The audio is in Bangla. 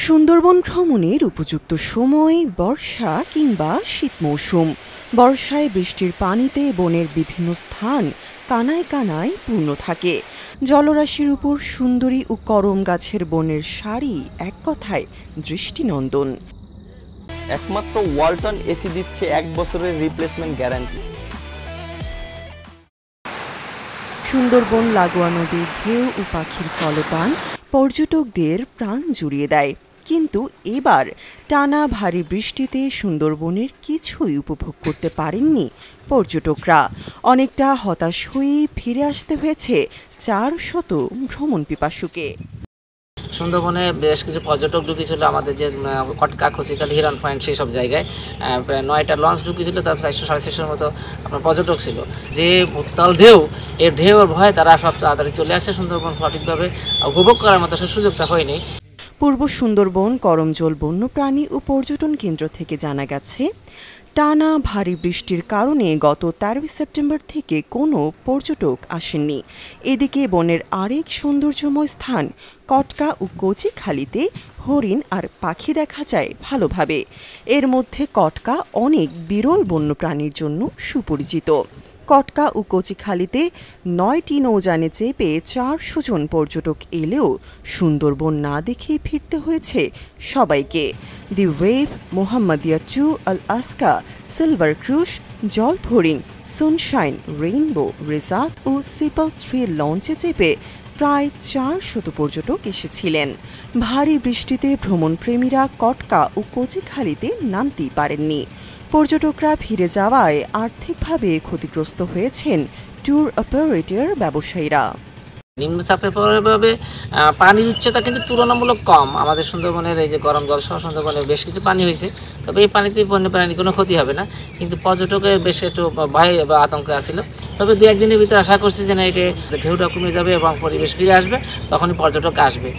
সুন্দরবন ভ্রমণের উপযুক্ত সময় বর্ষা কিংবা শীত মৌসুম। বর্ষায় বৃষ্টির পানিতে বনের বিভিন্ন স্থান কানায় কানায় পূর্ণ থাকে। জলরাশির উপর সুন্দরী ও করম গাছের বনের সারি এক কথায় দৃষ্টিনন্দন। একমাত্র ওয়ালটন এসি দিচ্ছে 1 বছরের রিপ্লেসমেন্ট গ্যারান্টি। সুন্দরবন লাগোয়া নদীর ঢেউ ও পাখির কলতান পর্যটকদের প্রাণ জুড়িয়ে দেয়। কিন্তু এবার টানা ভারী বৃষ্টিতে সুন্দরবনের কিছুই উপভোগ করতে পারেননি পর্যটকরা। অনেকটা হতাশ হয়েই ফিরে আসতে হয়েছে 400 ভ্রমণ পিপাসুকে। সুন্দরবনে বেশ কিছু পর্যটক ঢুকেছিল আমাদের যে কটকা, খচিকালি, হিরন পয়েন্ট সেই সব জায়গায় প্রায় 9টা লঞ্চ ঢুকেছিল। তার 400-450 মতো আপনার পর্যটক ছিল। যে উত্তাল ঢেউ, এই ঢেউর ভয়ে তারা সব তাড়াতাড়ি চলে আসে। সুন্দরবন সঠিকভাবে উপভোগ করার মতো সুযোগটা হয়নি। পূর্ব সুন্দরবন করমজল বন্যপ্রাণী ও পর্যটন কেন্দ্র থেকে জানা গেছে, টানা ভারী বৃষ্টির কারণে গত 13 সেপ্টেম্বর থেকে কোনো পর্যটক আসেননি। এদিকে বনের আরেক সৌন্দর্যময় স্থান কটকা ও কচিখালিতে হরিণ আর পাখি দেখা যায় ভালোভাবে। এর মধ্যে কটকা অনেক বিরল বন্যপ্রাণীর জন্য সুপরিচিত। কটকা ও কচিখালিতে 9টি নৌযানে চেপে 400 জন পর্যটক এলেও সুন্দরবন না দেখেই ফিরতে হয়েছে সবাইকে। দি ওয়েভ, মোহাম্মদিয়া 2, আল আসকা, সিলভার ক্রুশ, জলফড়িং, সানশাইন, রেইনবো, রিজার্ট ও সিপল 3 লঞ্চে চেপে প্রায় 400 পর্যটক এসেছিলেন। ভারী বৃষ্টিতে ভ্রমণপ্রেমীরা কটকা ও কচিখালিতে নামতেই পারেননি। পর্যটকরা ফিরে যাওয়ায় আর্থিকভাবে ক্ষতিগ্রস্ত হয়েছেন ট্যুর অপারেটর ব্যবসায়ীরা। নিম্নচাপের প্রভাবে পানির উচ্চতা কিন্তু তুলনামূলক কম। আমাদের সুন্দরবনের এই যে গরম জল সহ সুন্দরবনে বেশ কিছু পানি হয়েছে, তবে এই পানিতে বন্যপ্রাণীর কোনো ক্ষতি হবে না। কিন্তু পর্যটকের বেশ একটু ভয় বা আতঙ্কে আসছিল। তবে 2-1 দিনের ভিতরে আশা করছি যে না, এটা ঢেউটা কমে যাবে এবং পরিবেশ ফিরে আসবে, তখনই পর্যটক আসবে।